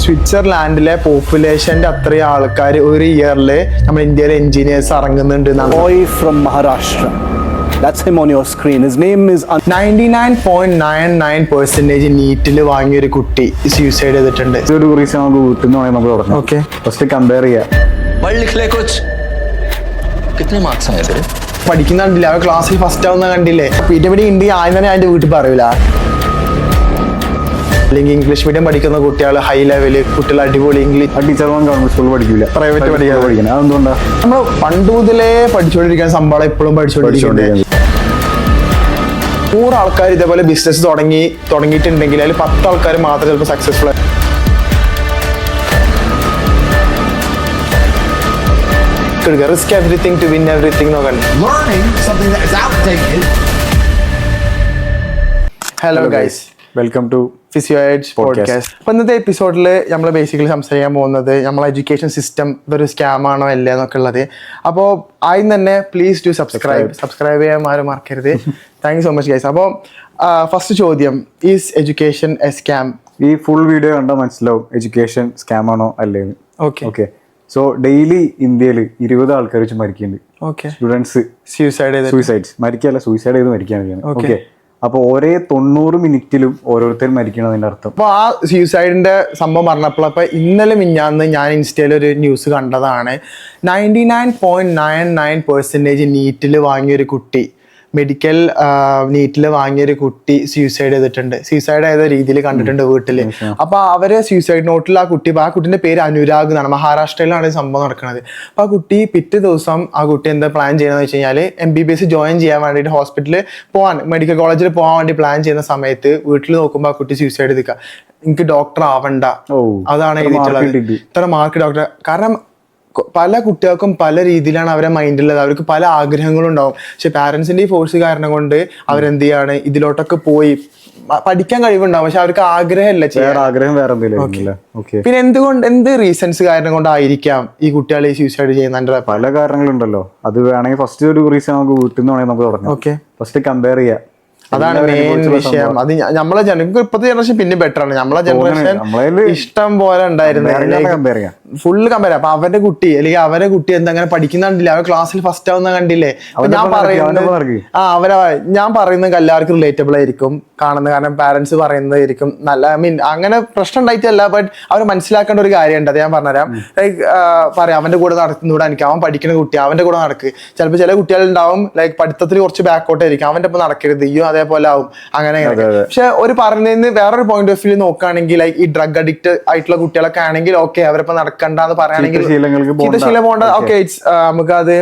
സ്വിറ്റ്സർലാൻഡിലെ പോപ്പുലേഷന്റെ അത്രയും ആൾക്കാർ ഒരു ഇയറിൽ നമ്മുടെ ഇന്ത്യയിലെ എഞ്ചിനീയേഴ്സ് ഇറങ്ങുന്നുണ്ട്. Boy from Maharashtra. That's him on your screen. His name is 99.99% നീറ്റിൽ വാങ്ങിയ ഒരു കുട്ടി സൂസൈഡ് ചെയ്തിട്ടുണ്ട്. ഒരു റീസൺ നമുക്ക് വീട്ടിൽ നിന്ന് നമുക്ക് തുടങ്ങാം. ഓക്കെ, ഫസ്റ്റ് കമ്പയർ ചെയ്യാം. പഠിക്കുന്ന കണ്ടില്ല, അവർ ക്ലാസ്സിൽ ഫസ്റ്റ് ആവുന്ന കണ്ടില്ലേ. PTBD ഉണ്ട് ആദ്യം തന്നെ അതിന്റെ വീട്ടിൽ പറയൂല. അല്ലെങ്കിൽ ഇംഗ്ലീഷ് മീഡിയം പഠിക്കുന്ന കുട്ടികൾ ഹൈ ലെവല് കുട്ടികൾ അടിപൊളി ഇംഗ്ലീഷ് ടീച്ചർമാർ ഗവൺമെന്റ് സ്കൂളിൽ പഠിക്കില്ല, പ്രൈവറ്റ് പഠിക്കാൻ. അതെന്തുകൊണ്ടാണ്? നമ്മൾ പണ്ട് മുതലേ പഠിച്ചുകൊണ്ടിരിക്കുന്ന സംഭവം ഇപ്പോഴും പഠിച്ചുകൊണ്ടിരിക്കുന്നത്. 100 ആൾക്കാർ ഇതേപോലെ ബിസിനസ് തുടങ്ങിയിട്ടുണ്ടെങ്കിൽ അതിൽ 10 ആൾക്കാർ മാത്രമേ ചിലപ്പോൾ സക്സസ്ഫുൾ ആയി. Risk everything to win everything നോക്കാൻ. Hello guys, welcome to Physioids podcast. അപ്പോൾ ഇന്നത്തെ എപ്പിസോഡിൽ നമ്മൾ ബേസിക്കലി സംസാരിക്കാൻ പോകുന്നത് നമ്മളെ എഡ്യൂക്കേഷൻ സിസ്റ്റം ഇതൊരു സ്കാം ആണോ അല്ലേ എന്നൊക്കെ ഉള്ളത്. അപ്പോൾ ആദ്യം തന്നെ പ്ലീസ് ഡു സബ്സ്ക്രൈബ് ചെയ്യാൻ ആരും മറക്കരുത്. Thank you so much guys. അപ്പോൾ ഫസ്റ്റ് ചോദ്യം, ഈസ് എഡ്യൂക്കേഷൻ എ സ്കാം? ഈ ഫുൾ വീഡിയോ കണ്ടാൽ മനസ്സിലാവും എഡ്യൂക്കേഷൻ സ്കാം ആണോ അല്ലേന്ന്. ഓക്കെ. സോ ഡെയിലി ഇന്ത്യയിൽ 20 ആൾക്കാർ വെച്ച് മരിക്കുന്നുണ്ട്. ഓക്കെ, സ്റ്റുഡൻസ് സൂയിസൈഡ്സ് മരിക്കല്ല, സൂയിസൈഡ് ചെയ്ത് മരിക്കുകയാണ്. ഓക്കെ, അപ്പൊ ഒരേ 90 മിനിറ്റിലും ഓരോരുത്തർ മരിക്കണതിന്റെ അർത്ഥം. അപ്പൊ ആ സൂയിസൈഡിന്റെ സംഭവം പറഞ്ഞപ്പോൾ അപ്പൊ ഇന്നലെ മിഞ്ഞാന്ന് ഞാൻ ഇൻസ്റ്റയിൽ ഒരു ന്യൂസ് കണ്ടതാണ്. 99.99% നീറ്റിൽ വാങ്ങിയൊരു കുട്ടി, മെഡിക്കൽ നീറ്റിൽ വാങ്ങിയൊരു കുട്ടി സൂയിസൈഡ് ചെയ്തിട്ടുണ്ട്. സൂയിസൈഡ് ചെയ്ത രീതിയിൽ കണ്ടിട്ടുണ്ട് വീട്ടില്. അപ്പൊ അവര് സൂയിസൈഡ് നോട്ടിൽ ആ കുട്ടിന്റെ പേര് അനുരാഗ് എന്നാണ്. മഹാരാഷ്ട്രയിലാണ് സംഭവം നടക്കുന്നത്. അപ്പൊ ആ കുട്ടി പിറ്റേ ദിവസം ആ കുട്ടി എന്താ പ്ലാൻ ചെയ്യണമെന്ന് വെച്ച് കഴിഞ്ഞാൽ MBBS ജോയിൻ ചെയ്യാൻ വേണ്ടിയിട്ട് ഹോസ്പിറ്റലിൽ പോകാൻ, മെഡിക്കൽ കോളേജിൽ പോകാൻ വേണ്ടി പ്ലാൻ ചെയ്യുന്ന സമയത്ത് വീട്ടിൽ നോക്കുമ്പോൾ ആ കുട്ടി സൂയിസൈഡ് ചെയ്തിക്കുക. എനിക്ക് ഡോക്ടർ ആവണ്ട, അതാണ് എഴുതിയിട്ടുള്ളത്. ഇത്ര മാർക്ക് ഡോക്ടർ. കാരണം പല കുട്ടികൾക്കും പല രീതിയിലാണ് അവരെ മൈൻഡിലുള്ളത്. അവർക്ക് പല ആഗ്രഹങ്ങളും ഉണ്ടാവും. പക്ഷെ പാരന്റ്സിന്റെ ഈ ഫോഴ്സ് കാരണം കൊണ്ട് അവരെന്ത് ചെയ്യാണ്, ഇതിലോട്ടൊക്കെ പോയി പഠിക്കാൻ കഴിവുണ്ടാവും, പക്ഷെ അവർക്ക് ആഗ്രഹമല്ല ചെയ്യാൻ. ആഗ്രഹം വേറെ. പിന്നെ എന്ത് റീസൺസ് കാരണം കൊണ്ടായിരിക്കാം ഈ കുട്ടികളെ സൂയിസൈഡ് ചെയ്യുന്നതിന്റെ പല കാരണങ്ങളുണ്ടല്ലോ. അത് വേണമെങ്കിൽ ഫസ്റ്റ് ഒരു റീസൺ നമുക്ക് വീട്ടിൽ നിന്ന് വേണമെങ്കിൽ നമുക്ക് തുടങ്ങാം. ഓക്കെ, ഫസ്റ്റ് കമ്പയർ ചെയ്യാം. അതാണ് മെയിൻ വിഷയം. അത് നമ്മളെ ഇപ്പോഴത്തെ ജനറേഷൻ പിന്നെ ബെറ്റർ ആണ്. നമ്മളെ ജനറേഷൻ ഇഷ്ടം പോലെ ഉണ്ടായിരുന്നു, ഫുള്ള് കമ്പയർ. അപ്പൊ അവരുടെ കുട്ടി അല്ലെങ്കിൽ അവരെ കുട്ടി എന്തെങ്ങനെ പഠിക്കുന്നുണ്ടില്ല, അവർ ക്ലാസ്സിൽ ഫസ്റ്റ് ആവുന്ന കണ്ടില്ലേ. ഞാൻ പറയുന്നത് എല്ലാവർക്കും റിലേറ്റബിൾ ആയിരിക്കും കാണുന്നത്, കാരണം പാരന്റ്സ് പറയുന്നതായിരിക്കും നല്ല. അങ്ങനെ പ്രശ്നം ഉണ്ടായിട്ടല്ല, ബട്ട് അവർ മനസ്സിലാക്കേണ്ട ഒരു കാര്യമുണ്ട്. അത് ഞാൻ പറഞ്ഞുതരാം. ലൈക്ക് പറയാം, അവന്റെ കൂടെ നടത്തുന്നൂടെ എനിക്ക്, അവൻ പഠിക്കുന്ന കുട്ടി അവന്റെ കൂടെ നടക്ക്. ചിലപ്പോൾ ചില കുട്ടികൾ ഉണ്ടാവും ലൈക്ക് പഠിത്തത്തിൽ കുറച്ച് ബാക്കോട്ടായിരിക്കും, അവന്റെ ഒപ്പം നടക്കരുത്, ഇയ്യോ അതേപോലെ ആവും, അങ്ങനെ. പക്ഷെ ഒരു പറഞ്ഞതിന് വേറൊരു പോയിന്റ് ഓഫ് വ്യൂ നോക്കുകയാണെങ്കിൽ ലൈക്ക് ഈ ഡ്രഗ് അഡിക്റ്റ് ആയിട്ടുള്ള കുട്ടികളൊക്കെ ആണെങ്കിൽ ഓക്കെ, അവരൊപ്പം നടക്കണ്ടെന്ന് പറയുകയാണെങ്കിൽ ശീലം പോകണ്ട, ഓക്കെ, നമുക്കത്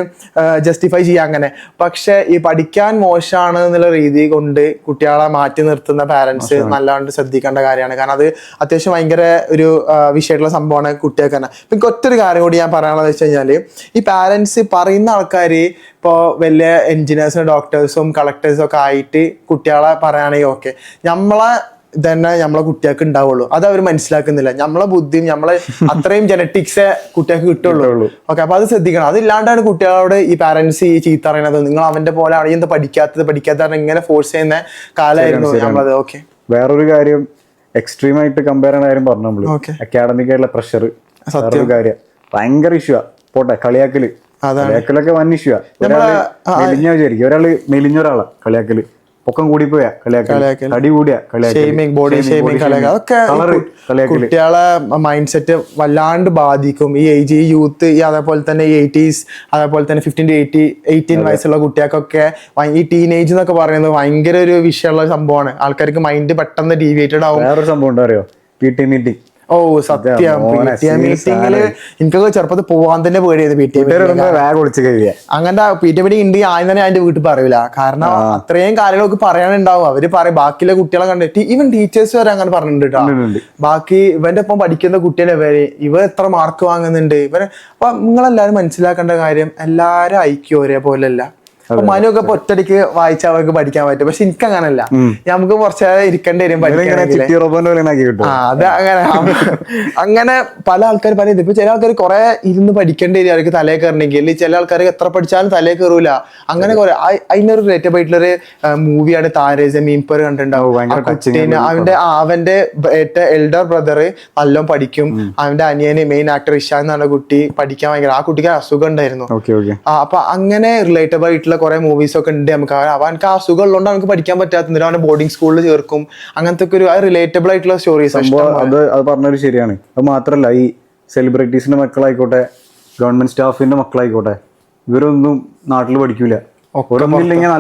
ജസ്റ്റിഫൈ ചെയ്യാം അങ്ങനെ. പക്ഷെ ഈ പഠിക്കാൻ മോശമാണ് എന്നുള്ള രീതി കൊണ്ട് കുട്ടികളെ മാറ്റി നിർത്തുന്ന പാരന്റ്സ് നല്ലതാണ്ട് ശ്രദ്ധിക്കേണ്ട കാര്യമാണ്. കാരണം അത് അത്യാവശ്യം ഭയങ്കര ഒരു വിഷയമായിട്ടുള്ള സംഭവമാണ് കുട്ടികൾക്ക് തന്നെ. പിന്നെ ഒറ്റൊരു കാര്യം കൂടി ഞാൻ പറയാനുള്ളത് വെച്ച് കഴിഞ്ഞാല്, ഈ പാരന്റ്സ് പറയുന്ന ആൾക്കാർ ഇപ്പോൾ വലിയ എഞ്ചിനീയേഴ്സും ഡോക്ടേഴ്സും കളക്ടേഴ്സും ഒക്കെ ആയിട്ട് കുട്ടികളെ പറയുകയാണെങ്കിൽ ഓക്കെ, നമ്മളെ കുട്ടികൾക്ക് ഉണ്ടാവുള്ളൂ. അത് അവർ മനസ്സിലാക്കുന്നില്ല. നമ്മളെ ബുദ്ധിയും നമ്മളെ അത്രയും ജനറ്റിക്സേ കുട്ടികൾക്ക് കിട്ടുള്ളൂ. ഓക്കെ, അപ്പൊ അത് ശ്രദ്ധിക്കണം. അതില്ലാണ്ടാണ് കുട്ടികളോട് ഈ പാരന്റ്സ് ഈ ചീത്ത പറയുന്നത്, നിങ്ങൾ അവന്റെ പോലെ ആണ്, എന്താ പഠിക്കാത്ത ഇങ്ങനെ ഫോഴ്സ് ചെയ്യുന്ന കാലമായിരുന്നു നമ്മളത്. ഓക്കെ, വേറൊരു കാര്യം എക്സ്ട്രീം ആയിട്ട് കമ്പയർ ചെയ്യുന്ന കാര്യം പറഞ്ഞു നമ്മള്. അക്കാഡമിക് ആയിട്ടുള്ള പ്രഷർ കാര്യം ഭയങ്കര ഇഷ്യൂ ആ. പോട്ടെ, കളിയാക്കലൊക്കെ വൻ ഇഷ്യൂ ആ. മെലിഞ്ഞ വിചാരിക്കും, ഒരാള് മെലിഞ്ഞ ഒരാളാ കളിയാക്കല്, പൊക്കം കൂടി പോയാ കളിയാക്കൽ, തടി കൂടിയാ കളിയാക്കൽ, ബോഡി ഷേമിങ് അതൊക്കെ കുട്ടികളെ മൈൻഡ് സെറ്റ് വല്ലാണ്ട് ബാധിക്കും. ഈ ഏജ്, ഈ യൂത്ത്, ഈ അതേപോലെ തന്നെ ഈ 80s, അതേപോലെ തന്നെ 15 to 18 വയസ്സുള്ള കുട്ടികൾക്കൊക്കെ ഈ ടീനേജ് എന്നൊക്കെ പറയുന്നത് ഭയങ്കര ഒരു വിഷയമുള്ള സംഭവമാണ്. ആൾക്കാർക്ക് മൈൻഡ് പെട്ടെന്ന് ഡീവിയേറ്റഡ് ആവും. വേറൊരു സംഭവം ഉണ്ടോ അറിയോ? PT meeting. ഓ സത്യം, മീറ്റിംഗില് എനിക്കൊക്കെ ചെറുപ്പത്തിൽ പോവാൻ തന്നെ പേടിയായിരുന്നു. അങ്ങനത്തെ PT മീറ്റിംഗ് ഉണ്ട് ആദ്യം തന്നെ അതിന്റെ വീട്ടിൽ പറയൂല. കാരണം അത്രയും കാര്യങ്ങളൊക്കെ പറയാനുണ്ടാവും. അവര് പറയും, ബാക്കിയുള്ള കുട്ടികളെ കണ്ടിട്ട് ഈവൻ ടീച്ചേഴ്സ് വരെ അങ്ങനെ പറഞ്ഞിട്ടുണ്ട് കേട്ടോ. ബാക്കി ഇവന്റെ ഒപ്പം പഠിക്കുന്ന കുട്ടികളെ വരെ ഇവ എത്ര മാർക്ക് വാങ്ങുന്നുണ്ട് ഇവരെ. അപ്പൊ നിങ്ങളെല്ലാരും മനസ്സിലാക്കേണ്ട കാര്യം, എല്ലാരും ഐക്യം ഒരേപോലെ അല്ല. അപ്പൊ മനു ഒക്കെ ഒറ്റടിക്ക് വായിച്ചാൽ അവർക്ക് പഠിക്കാൻ പറ്റും. പക്ഷെ എനിക്ക് അങ്ങനല്ല, നമുക്ക് കുറച്ച് ഇരിക്കേണ്ടി വരും പഠിക്കാൻ. അത് അങ്ങനെ പല ആൾക്കാർ പറയുന്നത്. ഇപ്പൊ ചില ആൾക്കാർ കുറെ ഇരുന്ന് പഠിക്കേണ്ടി വരും അവർക്ക് തലേ കയറണമെങ്കിൽ. ചില ആൾക്കാർ എത്ര പഠിച്ചാലും തലേ കയറൂല. അങ്ങനെ കുറെ അതിനൊരു റിലേറ്റബിൾ ആയിട്ടുള്ളൊരു മൂവിയാണ് താരേ സമീൻ പർ കണ്ടിട്ടുണ്ടാവും. അവന്റെ എൽഡർ ബ്രദർ നല്ലോണം പഠിക്കും. അവന്റെ അനിയന് മെയിൻ ആക്ടർ ഇഷാൻ എന്ന് പറഞ്ഞ കുട്ടി പഠിക്കാൻ ഭയങ്കര, ആ കുട്ടിക്ക് അസുഖം ഉണ്ടായിരുന്നു. അപ്പൊ അങ്ങനെ റിലേറ്റബിൾ ആയിട്ടുള്ള കുറെ മൂവീസ് ഒക്കെ ഉണ്ട് നമുക്ക്. അവനക്ക് ആ അസുഖം ഉള്ളതുകൊണ്ട് അവനക്ക് പഠിക്കാൻ പറ്റാത്ത അവനെ ബോർഡിംഗ് സ്കൂളിൽ ചേർക്കും. അങ്ങനത്തെ ഒരു റിലേറ്റബിൾ ആയിട്ടുള്ള സ്റ്റോറീസ്. അത് പറഞ്ഞത് ശരിയാണ്. അത് മാത്രല്ല, ഈ സെലിബ്രിറ്റീസിന്റെ മക്കളായിക്കോട്ടെ, ഗവൺമെന്റ് സ്റ്റാഫിന്റെ മക്കളായിക്കോട്ടെ, ഇവരൊന്നും നാട്ടിൽ പഠിക്കൂല. ഒരൊന്നില്ലെങ്കിൽ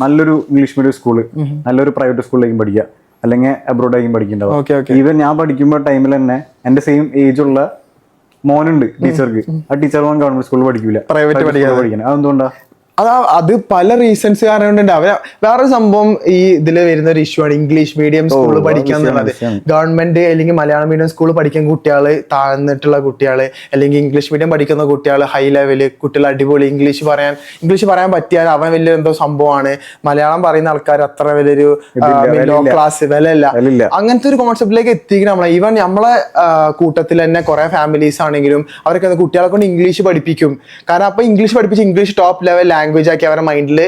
നല്ലൊരു ഇംഗ്ലീഷ് മീഡിയം സ്കൂള്, നല്ലൊരു പ്രൈവറ്റ് സ്കൂളിലേക്കും പഠിക്കുക, അല്ലെങ്കിൽ അബ്രോഡായിരിക്കും പഠിക്കുന്നുണ്ടാവും. ഈവൻ ഞാൻ പഠിക്കുമ്പോൾ ടൈമിൽ തന്നെ എന്റെ സെയിം ഏജ് ഉള്ള മോനുണ്ട് ടീച്ചർക്ക്. ആ ടീച്ചർ ഗവൺമെന്റ് സ്കൂളിൽ പഠിക്കൂല, പ്രൈവറ്റ് പഠിക്കണം. അതെന്തുകൊണ്ടാ? അത് പല റീസൺസ് കാരണം കൊണ്ടുണ്ട്. വേറൊരു സംഭവം ഈ ഇതിൽ വരുന്ന ഒരു ഇഷ്യൂ ആണ് ഇംഗ്ലീഷ് മീഡിയം സ്കൂളിൽ പഠിക്കുക എന്നുള്ളത്. ഗവൺമെന്റ് അല്ലെങ്കിൽ മലയാളം മീഡിയം സ്കൂളിൽ പഠിക്കുന്ന കുട്ടികള്, താഴ്ന്നിട്ടുള്ള കുട്ടികള്, അല്ലെങ്കിൽ ഇംഗ്ലീഷ് മീഡിയം പഠിക്കുന്ന കുട്ടികൾ ഹൈ ലെവല് കുട്ടികൾ, അടിപൊളി ഇംഗ്ലീഷ് പറയാൻ പറ്റിയാൽ അവൻ വലിയ എന്തോ സംഭവമാണ്. മലയാളം പറയുന്ന ആൾക്കാർ അത്ര വലിയൊരു ലോ ക്ലാസ് വിലയില്ല. അങ്ങനത്തെ ഒരു കോൺസെപ്റ്റിലേക്ക് എത്തിക്കണം നമ്മളെ. ഈവൻ നമ്മളെ കൂട്ടത്തിൽ തന്നെ കുറെ ഫാമിലീസ് ആണെങ്കിലും അവരൊക്കെ കുട്ടികളെ കൊണ്ട് ഇംഗ്ലീഷ് പഠിപ്പിക്കും. കാരണം അപ്പൊ ഇംഗ്ലീഷ് പഠിപ്പിച്ച് ഇംഗ്ലീഷ് ടോപ്പ് ലെവൽ ലാംഗ്വേജ് ആക്കി അവരുടെ മൈൻഡിൽ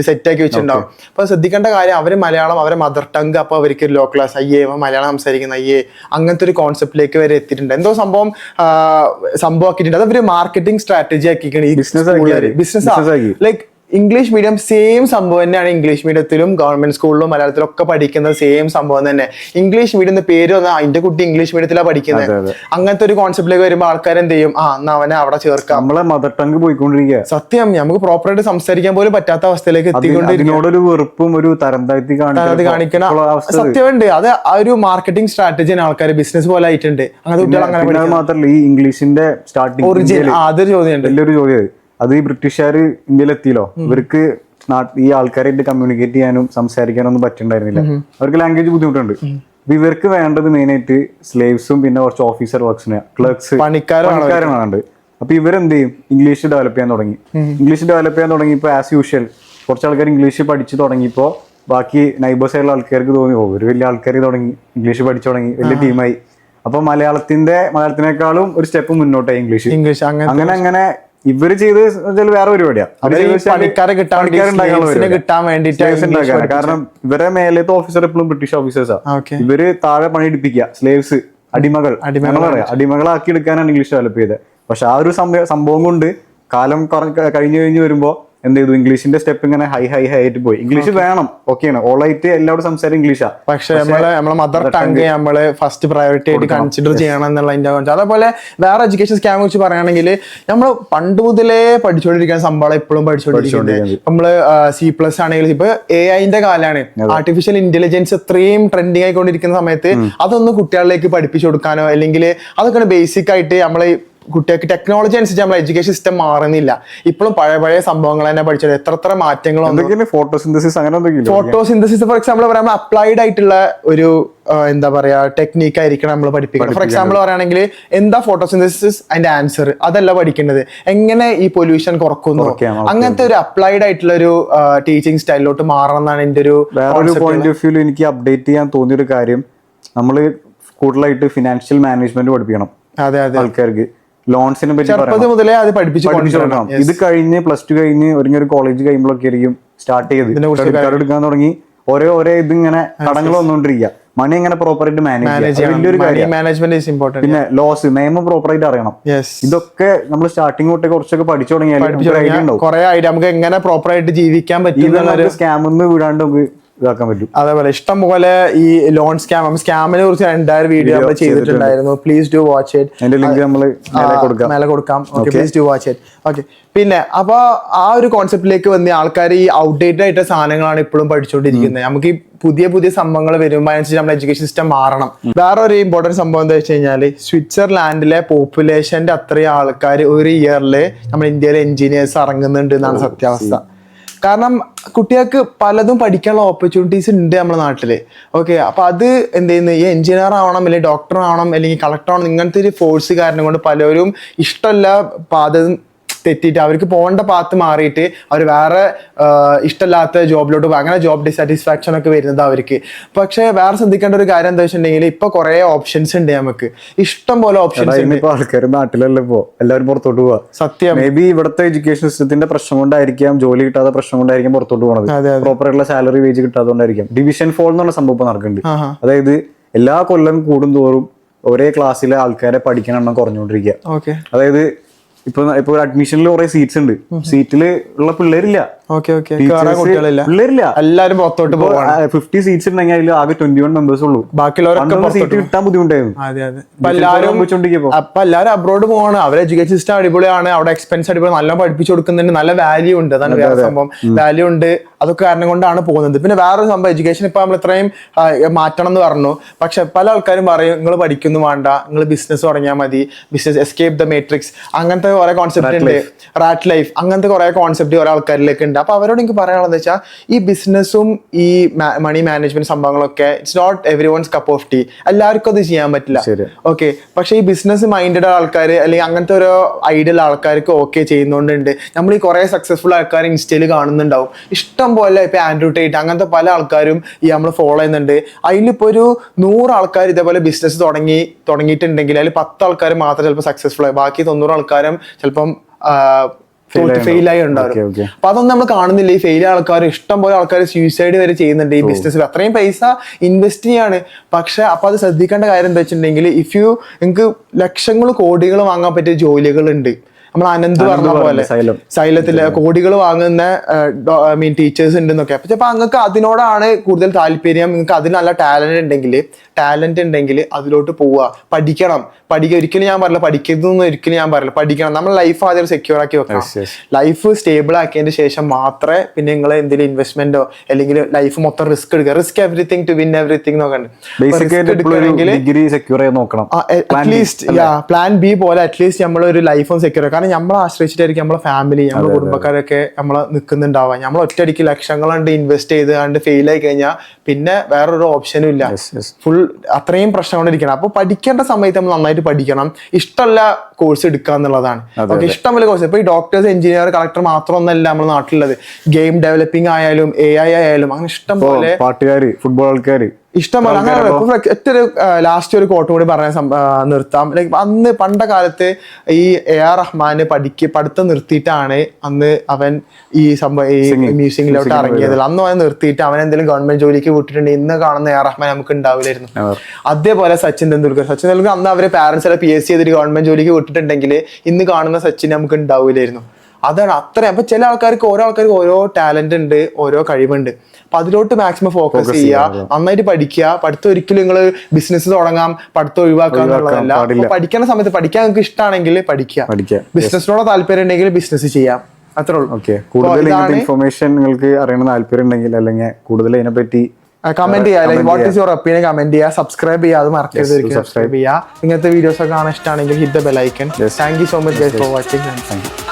സെറ്റ് ആക്കി വെച്ചിട്ടുണ്ടാവും. അപ്പൊ ശ്രദ്ധിക്കേണ്ട കാര്യം, അവര് മലയാളം അവരെ മദർ ടങ്, അപ്പൊ അവർക്ക് ലോ ക്ലാസ്, അയ്യേ മലയാളം സംസാരിക്കുന്ന അയ്യേ, അങ്ങനത്തെ ഒരു കോൺസെപ്റ്റിലേക്ക് വരെ എത്തിയിട്ടുണ്ട്. എന്തോ സംഭവമാക്കിയിട്ടുണ്ട്. അത് അവര് മാർക്കറ്റിംഗ് സ്ട്രാറ്റജി ആക്കിയിരിക്കണം. ഈ business like English medium same സംഭവം തന്നെയാണ്. ഇംഗ്ലീഷ് മീഡിയത്തിലും ഗവൺമെന്റ് സ്കൂളിലും മലയാളത്തിലും ഒക്കെ പഠിക്കുന്നത് സെയിം സംഭവം തന്നെ. ഇംഗ്ലീഷ് മീഡിയം പേര് വന്നാൽ അതിന്റെ കുട്ടി ഇംഗ്ലീഷ് മീഡിയത്തിലാണ് പഠിക്കുന്നത്. അങ്ങനത്തെ ഒരു കോൺസെപ്റ്റിലേക്ക് വരുമ്പോൾ ആൾക്കാർ എന്ത് ചെയ്യും? എന്നാ അവനെ അവിടെ ചേർക്കാം. നമ്മളെ മദർ ടങ് പോയിക്കൊണ്ടിരിക്കുക. സത്യം, നമുക്ക് പ്രോപ്പറായിട്ട് സംസാരിക്കാൻ പോലും പറ്റാത്ത അവസ്ഥയിലേക്ക് എത്തിക്കൊണ്ടിരിക്കും. വെറുപ്പും ഒരു തരം താഴ്ത്തി കാണിക്കണ സത്യമുണ്ട്. അത് ആ ഒരു മാർക്കറ്റിംഗ് സ്ട്രാറ്റജിയാണ്. ആൾക്കാർ ബിസിനസ് പോലെ ആയിട്ടുണ്ട്. അങ്ങനത്തെ കുട്ടികൾ അങ്ങനെ മാത്രമല്ല, ഈ ഇംഗ്ലീഷിന്റെ സ്റ്റാർട്ടിംഗ് അതൊരു ചോദ്യം, വലിയൊരു ചോദ്യം. അത് ഈ ബ്രിട്ടീഷുകാര് ഇന്ത്യയിൽ എത്തിയല്ലോ, ഇവർക്ക് ഈ ആൾക്കാരായിട്ട് കമ്മ്യൂണിക്കേറ്റ് ചെയ്യാനും സംസാരിക്കാനും ഒന്നും പറ്റുന്നുണ്ടായിരുന്നില്ല. അവർക്ക് ലാംഗ്വേജ് ബുദ്ധിമുട്ടുണ്ട്. അപ്പൊ ഇവർക്ക് വേണ്ടത് മെയിൻ ആയിട്ട് സ്ലേവ്സും പിന്നെ കുറച്ച് ഓഫീസർ വർക്സിന്, ക്ലർക്സ്, പണിക്കാരാണ്. അപ്പൊ ഇവരെന്ത് ചെയ്യും? ഇംഗ്ലീഷ് ഡെവലപ്പ് ചെയ്യാൻ തുടങ്ങിയപ്പോ ആസ് യൂഷ്വൽ കുറച്ച് ആൾക്കാർ ഇംഗ്ലീഷ് പഠിച്ചു തുടങ്ങിയപ്പോ ബാക്കി നൈബേഴ്സ് ആയിട്ടുള്ള ആൾക്കാർക്ക് തോന്നി, ഒരു വലിയ ആൾക്കാർ തുടങ്ങി ഇംഗ്ലീഷ് പഠിച്ചു തുടങ്ങി, വലിയ ടീമായി. അപ്പൊ മലയാളത്തിനേക്കാളും ഒരു സ്റ്റെപ്പ് മുന്നോട്ടായി ഇംഗ്ലീഷ്. അങ്ങനെ ഇവര് ചെയ്ത് വേറെ പരിപാടിയാണ്. കാരണം ഇവരെ മേലത്തെ ഓഫീസർ എപ്പോഴും ബ്രിട്ടീഷ് ഓഫീസേഴ്സാണ്. ഇവര് താഴെ പണിയെടുപ്പിക്കുക, സ്ലേവ്സ്, അടിമകളാക്കി എടുക്കാനാണ് ഇംഗ്ലീഷ് ഡെവലപ്പ് ചെയ്തത്. പക്ഷെ ആ ഒരു സംഭവം കൊണ്ട് കാലം കഴിഞ്ഞു വരുമ്പോ എന്ത് ചെയ്തു? ഇംഗ്ലീഷിന്റെ സ്റ്റെപ്പ് ഇങ്ങനെ ഹൈ ആയിട്ട് പോയി. ഇംഗ്ലീഷ് വേണം, ഓക്കെയാണ്, ഓളായിട്ട് എല്ലാവരും സംസാരം ഇംഗ്ലീഷാ. പക്ഷെ നമ്മളെ മദർ ടങ് നമ്മള് ഫസ്റ്റ് പ്രയോറിറ്റി ആയിട്ട് കൺസിഡർ ചെയ്യണം എന്നുള്ളതിന്റെ. അതേപോലെ വേറെ എഡ്യൂക്കേഷൻ സ്കാം വെച്ച് പറയുകയാണെങ്കിൽ നമ്മൾ പണ്ട് മുതലേ പഠിച്ചുകൊണ്ടിരിക്കുന്ന സംഭവം ഇപ്പോഴും പഠിച്ചുകൊണ്ടിരിക്കുന്നത്. നമ്മള് C+ ആണെങ്കിൽ ഇപ്പൊ AI കാലാണ്. ആർട്ടിഫിഷ്യൽ ഇന്റലിജൻസ് ഇത്രയും ട്രെൻഡിങ് ആയിക്കൊണ്ടിരിക്കുന്ന സമയത്ത് അതൊന്നും കുട്ടികളിലേക്ക് പഠിപ്പിച്ചു കൊടുക്കാനോ അല്ലെങ്കിൽ അതൊക്കെ ബേസിക് ആയിട്ട് നമ്മള് കുട്ടികൾക്ക് ടെക്നോളജി അനുസരിച്ച് നമ്മളെ എഡ്യൂക്കേഷൻ സിസ്റ്റം മാറുന്നില്ല. ഇപ്പോഴും പഴയ സംഭവങ്ങൾ തന്നെ പഠിച്ചത് എത്ര മാറ്റങ്ങളും. ഫോട്ടോസിന്തസിസ് ഫോർ എക്സാമ്പിൾ പറയുമ്പോൾ അപ്ലൈഡ് ആയിട്ടുള്ള ഒരു എന്താ പറയാ ടെക്നീക്ക് ആയിരിക്കണം നമ്മൾ പഠിപ്പിക്കുന്നത്. ഫോർ എക്സാമ്പിൾ പറയുകയാണെങ്കിൽ എന്താ ഫോട്ടോസിന്തസിസ്, അതിന്റെ ആൻസർ അതല്ല പഠിക്കേണ്ടത്, എങ്ങനെ ഈ പൊല്യൂഷൻ കുറക്കുന്നു, അങ്ങനത്തെ ഒരു അപ്ലൈഡ് ആയിട്ടുള്ള ഒരു ടീച്ചിങ് സ്റ്റൈലിലോട്ട് മാറണം എന്നാണ് എന്റെ ഒരു പോയിന്റ് ഓഫ് വ്യൂ. എനിക്ക് അപ്ഡേറ്റ് ചെയ്യാൻ തോന്നിയൊരു കാര്യം, നമ്മള് കൂടുതലായിട്ട് ഫിനാൻഷ്യൽ മാനേജ്മെന്റ് പഠിപ്പിക്കണം ആൾക്കാർക്ക്. ലോൺസിനെ പറ്റി മുതലേ അത് പഠിപ്പിച്ചു. ഇത് കഴിഞ്ഞ് +2 കഴിഞ്ഞ് ഒരു കോളേജ് കഴിയുമ്പോഴൊക്കെ ആയിരിക്കും സ്റ്റാർട്ട് ചെയ്ത് എടുക്കാൻ തുടങ്ങി. ഓരോ ഇതിങ്ങനെ കടങ്ങൾ വന്നുകൊണ്ടിരിക്കുക. മണി എങ്ങനെ പ്രോപ്പറായിട്ട് മാനേജ് ചെയ്യാം. പിന്നെ ലോസ്, നിയമം പ്രോപ്പറായിട്ട് അറിയണം. ഇതൊക്കെ നമ്മൾ സ്റ്റാർട്ടിംഗ് തൊട്ട് കുറച്ചൊക്കെ പഠിച്ചു തുടങ്ങിയാൽ കുറെ ഐഡിയ നമുക്ക് എങ്ങനെ പ്രോപ്പറായിട്ട് ജീവിക്കാൻ പറ്റും, സ്കാമൊന്നും വിടാണ്ട് നമുക്ക് ഇതാക്കാൻ പറ്റും. അതേപോലെ ഇഷ്ടം പോലെ ഈ ലോൺ സ്കാമിനെ കുറിച്ച് എൻ്റയർ വീഡിയോ നമ്മൾ ചെയ്തിട്ടുണ്ടായിരുന്നു. Please do watch it. അതിന്റെ ലിങ്ക് നമ്മൾ മേലെ കൊടുക്കാം. Please do watch it. Okay. പിന്നെ അപ്പൊ ആ ഒരു കോൺസെപ്റ്റിലേക്ക് വന്ന ആൾക്കാർ ഈ ഔട്ട്ഡേറ്റഡ് ആയിട്ട് സാധനങ്ങളാണ് ഇപ്പോഴും പഠിച്ചുകൊണ്ടിരിക്കുന്നത്. നമുക്ക് ഈ പുതിയ സംഭവങ്ങൾ വരുമ്പോൾ അനുസരിച്ച് നമ്മുടെ എഡ്യൂക്കേഷൻ സിസ്റ്റം മാറണം. വേറെ ഒരു ഇമ്പോർട്ടന്റ് സംഭവം എന്താ വെച്ച് കഴിഞ്ഞാൽ, സ്വിറ്റ്സർലാൻഡിലെ പോപ്പുലേഷന്റെ അത്രയും ആൾക്കാർ ഒരു ഇയറില് നമ്മുടെ ഇന്ത്യയിലെ എഞ്ചിനീയേഴ്സ് ഇറങ്ങുന്നുണ്ട് എന്നാണ് സത്യാവസ്ഥ. കാരണം കുട്ടികൾക്ക് പലതും പഠിക്കാനുള്ള ഓപ്പർച്യൂണിറ്റീസ് ഉണ്ട് നമ്മുടെ നാട്ടില്. ഓക്കെ. അപ്പൊ അത് എന്ത് ചെയ്യുന്നു, ഈ എഞ്ചിനീയർ ആവണം അല്ലെങ്കിൽ ഡോക്ടർ ആവണം അല്ലെങ്കിൽ കളക്ടർ ആവണം, ഇങ്ങനത്തെ ഒരു ഫോഴ്സ് കാരണം കൊണ്ട് പലരും ഇഷ്ടമല്ല തെറ്റിയിട്ട് അവർക്ക് പോകേണ്ട പാത്ത് മാറിയിട്ട് അവർ വേറെ ഇഷ്ടമില്ലാത്ത ജോബിലോട്ട് പോകും. അങ്ങനെ ജോബ് ഡിസാറ്റിസ്ഫാക്ഷൻ ഒക്കെ വരുന്നത് അവർക്ക്. പക്ഷെ വേറെ ശ്രദ്ധിക്കേണ്ട ഒരു കാര്യം എന്താ വെച്ചിട്ടുണ്ടെങ്കിൽ ഇപ്പൊ കുറെ ഓപ്ഷൻസ് ഉണ്ട്, നമുക്ക് ഇഷ്ടം പോലെ ഓപ്ഷൻസ് ഉണ്ട്. ആൾക്കാർ നാട്ടിലല്ല ഇപ്പോ എല്ലാവരും പുറത്തോട്ട് പോവാ. സത്യം. മേ ബി ഇവിടുത്തെ എഡ്യൂക്കേഷൻ സിസ്റ്റത്തിന്റെ പ്രശ്നം കൊണ്ടായിരിക്കാം, ജോലി കിട്ടാത്ത പ്രശ്നം കൊണ്ടായിരിക്കും പുറത്തോട്ട് പോകുന്നത്. പ്രോപ്പർ ആയിട്ടുള്ള സാലറി വേജ് കിട്ടാത്തതുകൊണ്ടായിരിക്കും ഡിവിഷൻ ഫോൾ എന്നുള്ള സംഭവം നടക്കുന്നുണ്ട്. അതായത് എല്ലാ കൊല്ലം കൂടുന്തോറും ഒരേ ക്ലാസ്സിലെ ആൾക്കാരെ പഠിക്കുന്ന എണ്ണം കുറഞ്ഞുകൊണ്ടിരിക്കുക. അതായത് ഇപ്പൊ അഡ്മിഷനിൽ കുറെ സീറ്റ്സ് ഉണ്ട്, സീറ്റിൽ ഉള്ള പിള്ളേരില്ല, പിള്ളേരില്ല, എല്ലാരും പുറത്തോട്ട് പോകാൻ. 50 സീറ്റ്സ് ഉണ്ടെങ്കിൽ അതിൽ ആകെ 21 മെമ്പേഴ്സ് ഉള്ളൂ. ബാക്കിയുള്ളവരൊക്കെ സീറ്റ് കിട്ടാൻ ബുദ്ധിമുട്ടായിരുന്നു. അപ്പൊ എല്ലാരും അബ്രോഡ് പോവാണ്. അവരെ എഡ്യൂക്കേഷൻ സിസ്റ്റം അടിപൊളിയാണ്, അവിടെ എക്സ്പെൻസ് അടിപൊളി, നല്ല പഠിപ്പിച്ചു കൊടുക്കുന്നുണ്ട്, നല്ല വാല്യൂ ഉണ്ട്. അതാണ് വേറെ സംഭവം, വാല്യൂ ഉണ്ട്. അതൊക്കെ കാരണം കൊണ്ടാണ് പോകുന്നത്. പിന്നെ വേറൊരു സംഭവം, എഡ്യൂക്കേഷൻ ഇപ്പൊ നമ്മൾ ഇത്രയും മാറ്റണം എന്ന് പറഞ്ഞു, പക്ഷെ പല ആൾക്കാരും പറയും നിങ്ങൾ പഠിക്കുന്നു വേണ്ട, നിങ്ങൾ ബിസിനസ് തുടങ്ങിയാൽ മതി, ബിസിനസ് എസ്കേപ്പ് ദ മാട്രിക്സ്, അങ്ങനത്തെ കുറെ കോൺസെപ്റ്റ് ഉണ്ട്, റാറ്റ് ലൈഫ്, അങ്ങനത്തെ കുറെ കോൺസെപ്റ്റ് കുറെ ആൾക്കാരിലേക്ക് ഉണ്ട്. അപ്പൊ അവരോട് എനിക്ക് പറയാനുള്ളത് വെച്ചാൽ ഈ ബിസിനസ്സും ഈ മണി മാനേജ്മെന്റ് സംഭവങ്ങളൊക്കെ it's not everyone's cup of tea. എല്ലാവർക്കും അത് ചെയ്യാൻ പറ്റില്ല. ഓക്കെ, പക്ഷെ ഈ ബിസിനസ് മൈൻഡഡ് ആൾക്കാർ അല്ലെങ്കിൽ അങ്ങനത്തെ ഓരോ ഐഡിയൽ ആൾക്കാർക്ക് ഓക്കെ ചെയ്യുന്നോണ്ടുണ്ട്. നമ്മൾ ഈ കുറെ സക്സസ്ഫുൾ ആൾക്കാർ ഇൻസ്റ്റയിൽ കാണുന്നുണ്ടാവും, ഇഷ്ടം പോലെ. ഇപ്പൊ ആൻഡ്രൂ ടേറ്റ് അങ്ങനത്തെ പല ആൾക്കാരും ഈ നമ്മൾ ഫോളോ ചെയ്യുന്നുണ്ട്. അതിലിപ്പോ ഒരു 100 ആൾക്കാർ ഇതേപോലെ ബിസിനസ് തുടങ്ങിയിട്ടുണ്ടെങ്കിൽ അതിൽ 10 ആൾക്കാർ മാത്രം ചിലപ്പോൾ സക്സസ്ഫുൾ ആയി, ബാക്കി 90 ആൾക്കാരും ചിലപ്പം ഫെയിലായി ഉണ്ടാവും. അപ്പൊ അതൊന്നും നമ്മൾ കാണുന്നില്ല. ഈ ഫെയിൽ ആൾക്കാർ ഇഷ്ടം പോലെ ആൾക്കാർ സൂയിസൈഡ് വരെ ചെയ്യുന്നുണ്ട് ഈ ബിസിനസ്സിൽ. അത്രയും പൈസ ഇൻവെസ്റ്റ് ചെയ്യാണ്. പക്ഷെ അപ്പൊ അത് ശ്രദ്ധിക്കേണ്ട കാര്യം എന്താ വെച്ചിട്ടുണ്ടെങ്കിൽ നിങ്ങൾക്ക് ലക്ഷങ്ങൾ കോടികൾ വാങ്ങാൻ പറ്റിയ ജോലികളുണ്ട്. നമ്മൾ അനന്ത് പറഞ്ഞ പോലെ സൈലത്തില് കോടികൾ വാങ്ങുന്ന ടീച്ചേഴ്സ് ഉണ്ടെന്നൊക്കെ. അപ്പൊ ചിലപ്പോ നിങ്ങൾക്ക് അതിനോടാണ് കൂടുതൽ താല്പര്യം, നിങ്ങൾക്ക് അതിന് നല്ല ടാലന്റ് ഉണ്ടെങ്കിൽ അതിലോട്ട് പോവുക, പഠിക്കണം. ഒരിക്കലും ഞാൻ പറഞ്ഞില്ല പഠിക്കരുതെന്ന്, ഒരിക്കലും ഞാൻ പറഞ്ഞില്ല, പഠിക്കണം. നമ്മൾ ലൈഫ് ആദ്യം സെക്യൂർ ആക്കി വെക്കണം. ലൈഫ് സ്റ്റേബിൾ ആക്കിയതിന് ശേഷം മാത്രമേ പിന്നെ നിങ്ങൾ എന്തെങ്കിലും ഇൻവെസ്റ്റ്മെന്റോ അല്ലെങ്കിൽ ലൈഫ് മൊത്തം റിസ്ക് എടുക്കുക. Risk everything to win everything നോക്കണ്ട്. അറ്റ്ലീസ്റ്റ് പ്ലാൻ ബി പോലെ അറ്റ്ലീസ്റ്റ് നമ്മളൊരു ലൈഫും സെക്യൂർ. കാരണം നമ്മളെ ആശ്രയിച്ചിട്ടായിരിക്കും നമ്മളെ ഫാമിലി, നമ്മളെ കുടുംബക്കാരൊക്കെ നമ്മളെ നിൽക്കുന്നുണ്ടാവുക. നമ്മൾ ഒറ്റയടിക്ക് ലക്ഷങ്ങളുണ്ട് ഇൻവെസ്റ്റ് ചെയ്ത് കണ്ട് ഫെയിൽ ആയി കഴിഞ്ഞാൽ പിന്നെ വേറൊരു ഓപ്ഷനും ഇല്ല. ഫുൾ അത്രയും പ്രശ്നം കൊണ്ടിരിക്കണം. അപ്പൊ പഠിക്കേണ്ട സമയത്ത് നമ്മൾ നന്നായിട്ട് പഠിക്കണം. ഇഷ്ടമുള്ള കോഴ്സ് എടുക്കുക എന്നുള്ളതാണ്. ഓക്കെ, ഇഷ്ടമുള്ള കോഴ്സ്. ഇപ്പൊ ഈ ഡോക്ടേഴ്സ്, എഞ്ചിനീയർ, കളക്ടർ മാത്രമൊന്നല്ല നമ്മുടെ നാട്ടിലുള്ളത്. ഗെയിം ഡെവലപ്പിംഗ് ആയാലും AI ആയാലും അങ്ങനെ ഇഷ്ടം പോലെ, പാട്ടുകാര്, ഫുട്ബോൾ ആൾക്കാർ ഇഷ്ടംപോലെ. അങ്ങനെ ഏറ്റൊരു ലാസ്റ്റ് ഒരു കോട്ടും കൂടി പറഞ്ഞ നിർത്താം. ലൈക്ക് അന്ന് പണ്ട കാലത്ത് ഈ AR റഹ്മാന് പഠിത്തം നിർത്തിയിട്ടാണ് അന്ന് അവൻ ഈ സംഭവം ഈ മ്യൂസിക്കിലോട്ട് ഇറങ്ങിയത്. അന്ന് അവൻ നിർത്തിയിട്ട് അവൻ എന്തെങ്കിലും ഗവൺമെന്റ് ജോലിക്ക് വിട്ടിട്ടുണ്ടെങ്കിൽ ഇന്ന് കാണുന്ന AR റഹ്മാൻ നമുക്ക് ഉണ്ടാവില്ലായിരുന്നു. അതേപോലെ സച്ചിൻ തെണ്ടുൽക്കർ അന്ന് അവരെ പാരന്റ്സ് എല്ലാം PSC ചെയ്തിട്ട് ഗവൺമെന്റ് ജോലിക്ക് വിട്ടിട്ടുണ്ടെങ്കിൽ ഇന്ന് കാണുന്ന സച്ചിൻ നമുക്ക് ഉണ്ടാവില്ലായിരുന്നു. അതാണ് അത്രയും. അപ്പൊ ചില ആൾക്കാർക്ക് ഓരോ ടാലന്റ് ഉണ്ട്, ഓരോ കഴിവുണ്ട്. അപ്പൊ അതിലോട്ട് മാക്സിമം ഫോക്കസ് ചെയ്യുക, നന്നായിട്ട് പഠിക്കുക. പഠിത്തം ഒരിക്കലും നിങ്ങൾ ബിസിനസ് തുടങ്ങാം, പഠിത്തം ഒഴിവാക്കുക എന്നുള്ളതല്ല. അപ്പൊ പഠിക്കുന്ന സമയത്ത് പഠിക്കാൻ നിങ്ങൾക്ക് ഇഷ്ടമാണെങ്കിൽ പഠിക്കുക, ബിസിനസ്സിനോട് താല്പര്യം ഉണ്ടെങ്കിൽ ബിസിനസ് ചെയ്യാം, അത്രേ ഉള്ളൂ. കൂടുതൽ ഇൻഫർമേഷൻ നിങ്ങൾക്ക് അറിയണ താല്പര്യം ഉണ്ടെങ്കിൽ അല്ലെങ്കിൽ കൂടുതൽ അതിനെപ്പറ്റി കമന്റ് ചെയ്യുക. What is your opinion comment ചെയ്യുക. സബ്സ്ക്രൈബ് ചെയ്യുക, അത് മറക്കരുത്. സബ്സ്ക്രൈബ് ചെയ്യുക. ഇങ്ങനത്തെ വീഡിയോസ് ഒക്കെ കാണാൻ ഇഷ്ടമാണെങ്കിൽ hit the bell icon. Thank you so much guys for watching.